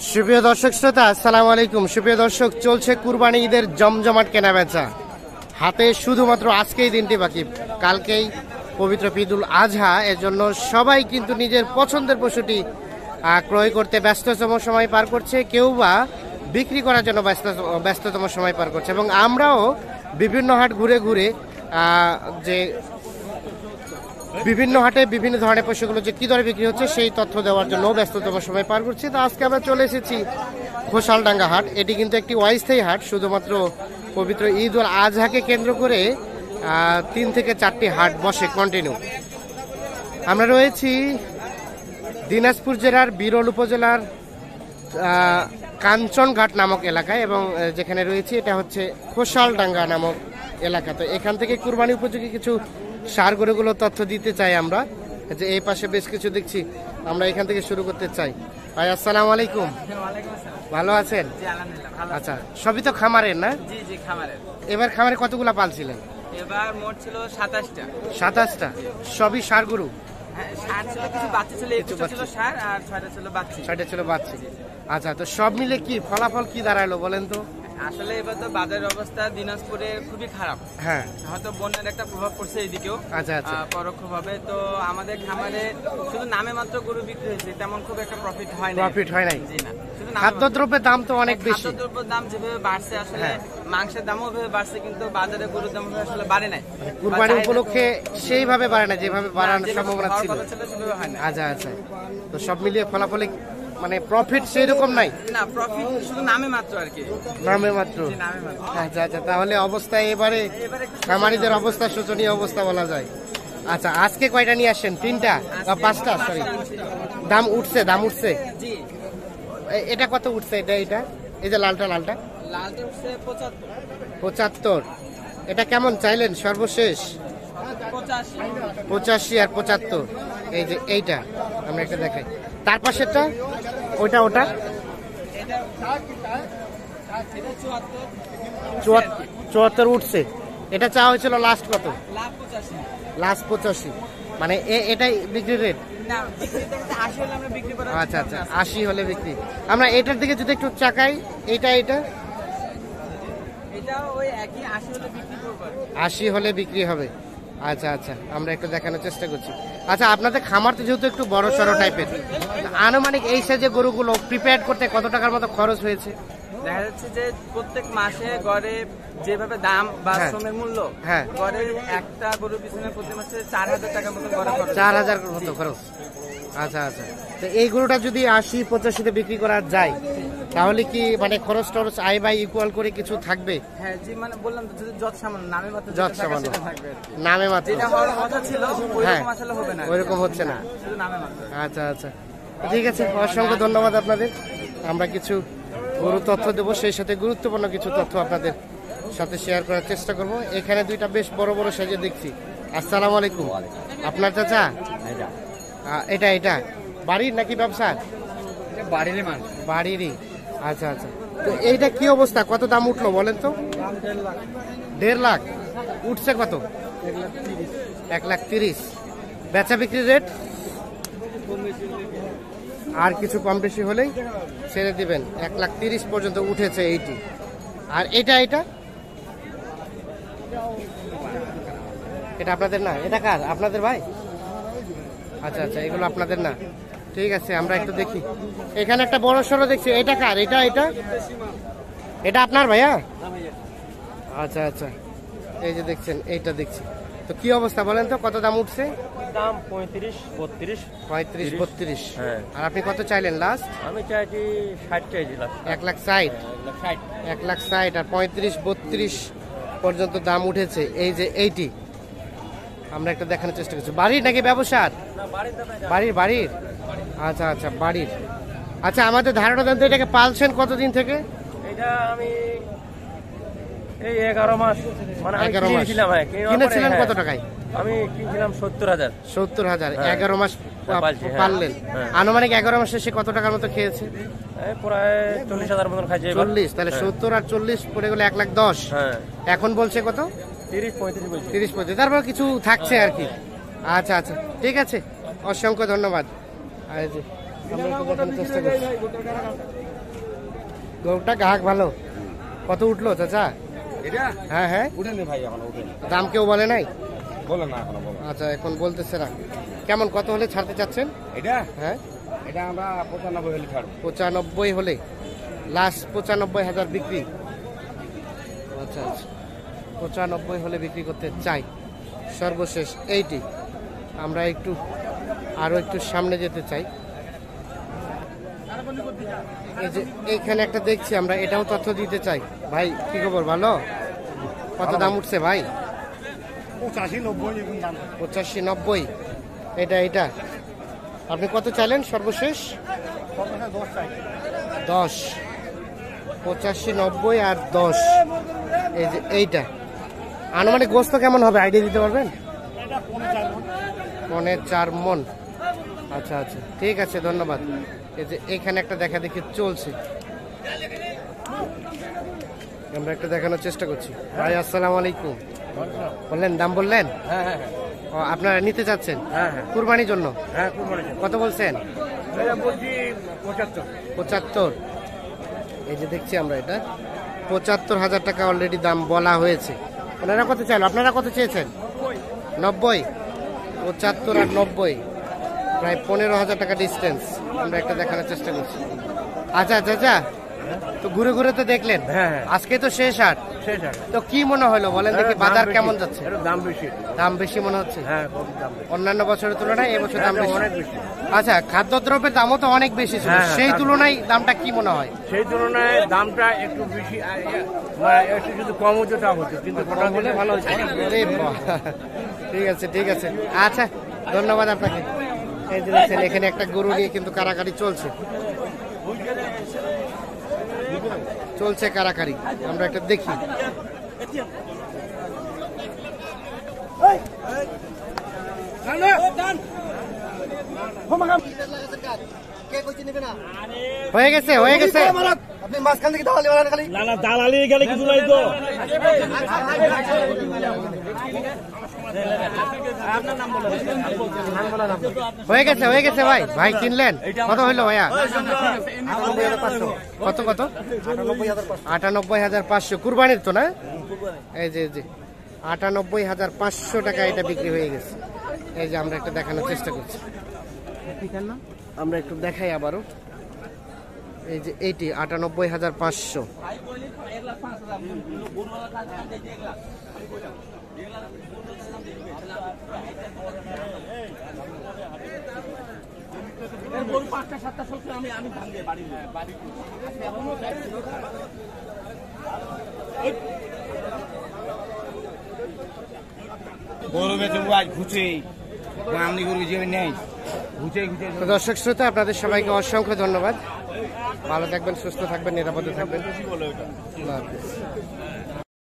সুপ্রিয় দর্শক শ্রোতা, আসসালামু আলাইকুম। সুপ্রিয় দর্শক, চলছে কুরবানি ঈদের জমজমাট কেনাবেচা। হাতে শুধুমাত্র আজকেই দিনটি বাকি, কালকেই পবিত্র ঈদুল আজহা। এর জন্য সবাই কিন্তু নিজের পছন্দের পশুটি ক্রয় করতে ব্যস্ততম সময় পার করছে, কেউ বা বিক্রি করার জন্য ব্যস্ততম সময় পার করছে। এবং আমরাও বিভিন্ন হাট ঘুরে ঘুরে যে বিভিন্ন হাটে বিভিন্ন ধরনের পশুগুলো যে কী দরে বিক্রি হচ্ছে সেই তথ্য দেওয়ার জন্য ব্যস্ততম সময় পার করছি। তো আজকে আমরা চলে এসেছি ঘোষালডাঙ্গা হাট। এটি কিন্তু একটি অস্থায়ী হাট, শুধুমাত্র পবিত্র ঈদ উল আজহাকে কেন্দ্র করে 3 থেকে 4টি হাট বসে কন্টিনিউ। আমরা রয়েছি দিনাজপুর জেলার বিরল উপজেলার কাঞ্চনঘাট নামক এলাকায়, এবং যেখানে রয়েছে এটা হচ্ছে ঘোষালডাঙ্গা নামক এলাকা। তো এখান থেকে কুরবানি উপযোগী কিছু সার গরুগুলো তথ্য দিতে চাই আমরা। যে এই পাশে বেশ কিছু দেখছি, আমরা এখান থেকে শুরু করতে চাই। ভাই আসসালামু আলাইকুম, ভালো আছেন? আচ্ছা, সবই তো খামারের না? জি জি, খামারের। এবার খামারে কতগুলা পালছিলেন? এবার মোট ছিল 27টা। 27টা? সবই সার গরু? হ্যাঁ, ষাট ছিল, কিছু বাচ্চা ছিল, একটু ছিল ষাট আর 6টা ছিল বাচ্চা। 6টা ছিল বাচ্চা। আচ্ছা, তো সব মিলে কি ফলাফল কি দাঁড়ালো বলেন তো? আসলে এবার তো বাজারের অবস্থা দিনাজপুরে খুবই খারাপ। হ্যাঁ, হয়তো বন্যার একটা প্রভাব পড়ছে এইদিকেও। আচ্ছা আচ্ছা, পরোক্ষভাবে। তো আমাদের খামারে শুধু নামে মাত্র গরু বিক্রি হয়েছে, তেমন খুব একটা প্রফিট হয় না। প্রফিট হয় নাই? জি না, শুধু খাদ্যদ্রব্যের দাম তো অনেক বেশি। খাদ্যদ্রব্যের দাম যেভাবে বাড়ছে, আসলে মাংসের দামও ওইভাবে বাড়ছে, কিন্তু বাজারে গরুর দাম আসলে বাড়ে নাই। কুরবানি উপলক্ষে সেইভাবে বাড়ে না যেভাবে বাড়ানোর সম্ভাবনা ছিল। সেভাবে হয় না। আচ্ছা আচ্ছা, তো সব মিলিয়ে ফলাফলে মানে প্রফিট সেই রকম নাই? না, প্রফিট শুধু নামে মাত্র আর কি, নামে মাত্র। নামে মাত্র। আচ্ছা আচ্ছা, তাহলে অবস্থা এবারে খামারিদের অবস্থা শোচনীয় অবস্থা বলা যায়। আচ্ছা, আজকে কয়টা নিয়ে আসছেন? 3টা বা 5টা? সরি, দাম উঠছে, দাম উঠছে। জি, এটা কত উঠছে? এটা এটা এই যে লালটা লালটা লালটা উঠছে 75। এটা কেমন চাইলেন সর্বশেষ? 85 আর 75। এই যে এইটা আমরা একটা দেখাই, তার পাশেরটা ওটা 74 উঠছে। এটা চাওয়া হয়েছিল লাস্ট কত? লাস্ট 85। মানে এটাই বিক্রি রেট? আচ্ছা আচ্ছা, 80 হলে বিক্রি। আমরা এটার দিকে যদি একটু চাকাই, এটা 80 হলে বিক্রি হবে। আচ্ছা আচ্ছা, আমরা একটু দেখানোর চেষ্টা করছি। আচ্ছা, আপনাদের খামার তো যেহেতু একটু বড় সড়ো টাইপের, আনুমানিক এই সাইজের গরুগুলো প্রিপেয়ার করতে কত টাকার মতো খরচ হয়েছে? দেখা যাচ্ছে যে প্রত্যেক মাসে গড়ে যেভাবে দাম বা শ্রমের মূল্য, গড়ে একটা গরুর পিছনে প্রতি মাসে 4000 টাকার মতো গড়ে খরচ। 4000 মতো খরচ। আচ্ছা আচ্ছা, তো এই গরুটা যদি 80-85-তে বিক্রি করা যায়, তাহলে কি মানে খরচ টরচ আয় বাই ইকুয়াল করে কিছু থাকবে? হ্যাঁ জি, মানে বললাম তো, যদি যত সামান্য নামে মাত্র যত সামান্য নামে মাত্র যেটা হওয়ার কথা ছিল ওইরকম আসলে হবে না, ওইরকম হচ্ছে না, শুধু নামে মাত্র। আচ্ছা আচ্ছা, ঠিক আছে, অসংখ্য ধন্যবাদ আপনাদের। আমরা কিছু গরু তথ্য দেবো, সেই সাথে গুরুত্বপূর্ণ কিছু তথ্য আপনাদের সাথে শেয়ার করার চেষ্টা করব। এখানে দুইটা বেশ বড় বড় সাইজে দেখছি। আসসালামু আলাইকুম। আপনার চাচা? এটা এটা বাড়ির নাকি ব্যবসা? বাড়ির মাল, বাড়িরই। আচ্ছা আচ্ছা, তো এইটা কি অবস্থা, কত দাম উঠলো বলেন তো? 1.5 লাখ উঠছে। কত? 1,30,000। বেচা বিক্রি রেট আর কিছু কম বেশি হলেই ছেড়ে দিবেন। 1,30,000 পর্যন্ত উঠেছে এইটি। আর এটা এটা এটা আপনাদের না? এটা কার? আপনাদের ভাই? আচ্ছা আচ্ছা, এগুলো আপনাদের না, ঠিক আছে। আমরা একটু দেখি, এখানে একটা বড় সড়ো দেখছি, এটা কার? এটা এটা এটা আপনার ভাইয়া? আচ্ছা আচ্ছা, এই যে দেখছেন এইটা দেখছি। তো কি অবস্থা বলেন তো, কত দাম উঠছে? দাম 35-32। 35-32। হ্যাঁ। আর আপনি কত চাইলেন লাস্ট? আমি চাইছি 60 চাইছি লাস্ট। 1,60,000। 1,60,000 আর 35-32 পর্যন্ত দাম উঠেছে। এই যে এইটি আমরা একটা দেখানোর চেষ্টা করছি। বাড়ির নাকি ব্যবসার? বাড়ির বাড়ির। আচ্ছা আচ্ছা, বাড়ির। আচ্ছা, আমাদের ধারণা দেন তো, এটাকে পালছেন কতদিন থেকে? এটা আমি এই 11 মাস, মানে 11 মাস কিনেছিলেন। কত টাকায়? আমি কিনছিলাম 70,000। 70,000। 11 মাস পাললেন। হ্যাঁ। আনুমানিক 11 মাসে সে কত টাকার মতো খেয়েছে? প্রায় 40,000 মতন খাইছে। 40? তাহলে 70 আর 40 পড়ে গেলে 1,10,000। হ্যাঁ, এখন বলছে কত? 30-35 বলছি। 30-35, তারপর কিছু থাকছে আর কি। আচ্ছা আচ্ছা, ঠিক আছে, অসংখ্য ধন্যবাদ। আর আমরা একটু দেখানোর চেষ্টা করছি। গরুটা গ্রাহক ভালো। কত উঠলো চাচা? এটা হ্যাঁ হ্যাঁ, উঠেনি ভাই, এখনো উঠেনি। দাম কেউ বলে নাই? বলে না, এখনো বলে। আচ্ছা, এখন বলতেছে না। কেমন, কত হলে ছাড়তে চাচ্ছেন? এটা হ্যাঁ, এটা আমরা 95 হলে ছাড়বো। 95 হলে লাস্ট 95,000 বিক্রি। আচ্ছা আচ্ছা, 95 হলে বিক্রি করতে চাই। সর্বশেষ এইটি। আমরা একটু আরো একটু সামনে যেতে চাই। এই যে এইখানে একটা দেখছি আমরা, এটাও তথ্য দিতে চাই। ভাই কি খবর, ভালো? কত দাম উঠছে ভাই? 85-90। এটা আপনি কত চাইলেন সর্বশেষ? 10। 85-90 আর 10। এই যে এইটা আনুমানিক গোস্ত কেমন হবে আইডিয়া দিতে পারবেন? 4.5 মণ। আচ্ছা আচ্ছা, ঠিক আছে, ধন্যবাদ। এই যে এখানে একটা দেখা দেখি চলছে, আমরা একটা দেখানোর চেষ্টা করছি। ভাই আসসালামু আলাইকুম। বললেন, দাম বললেন? হ্যাঁ হ্যাঁ ও, আপনারা নিতে চাচ্ছেন? হ্যাঁ হ্যাঁ কুরবানির জন্য? হ্যাঁ, কুরবানি। কত বলছেন? বলছি 75। 75। এই যে দেখছি আমরা, এটা 75,000 টাকা অলরেডি দাম বলা হয়েছে। ওনারা কত চাইল, আপনারা কত চেয়েছেন? 90। 75 আর 90, প্রায় 15,000 টাকা ডিস্টেন্স। আমরা একটা দেখানোর চেষ্টা করছি। আচ্ছা চাচা, তো ঘুরে ঘুরে তো দেখলেন, হ্যাঁ হ্যাঁ, আজকে তো শেষ হাট, শেষ আর তো কি মনে হলো বলেন দেখি, বাজার কেমন যাচ্ছে? দাম বেশি। দাম বেশি মনে হচ্ছে? হ্যাঁ, কম দাম বেশি। অন্যান্য বছরের তুলনায় এবছর দাম বেশি। অনেক বেশি। আচ্ছা, খাদ্যদ্রব্যের দামও তো অনেক বেশি ছিল, হ্যাঁ, সেই তুলনায় দামটা কি মনে হয়? সেই তুলনায় দামটা একটু বেশি, মানে একটু যদি কম হতো তা হতো, কিন্তু গোটা হলে ভালো হতো। আরে বাহ, ঠিক আছে ঠিক আছে, আচ্ছা ধন্যবাদ আপনাকে। এই যে দেখছেন, এখানে একটা গরু নিয়ে কিন্তু কারাকারি চলছে কারাকারি। আমরা একটা দেখি। হয়ে গেছে হয়ে গেছে। আপনি মাঝখান থেকে দালালি বানান খালি। না না, দালালি গেলে কিছু নাই তো। হয়ে গেছে ভাই। ভাই কিনলেন? কত হইলো ভাইয়া? কত কত? 98,500। কুরবানির তো না? এই যে 98,500 টাকা এটা বিক্রি হয়ে গেছে। এই যে আমরা একটা দেখানোর চেষ্টা করছি, আমরা একটু দেখাই আবারও। এই যে এইটি 98,500। গরু বেচে আজ ঘুচে আমনি গরু যে নেই, ঘুচে ঘুচে। তো দর্শক শ্রোতা, আপনাদের সবাইকে অসংখ্য ধন্যবাদ। ভালো থাকবেন, সুস্থ থাকবেন, নিরাপদে থাকবেন। আল্লাহ হাফেজ।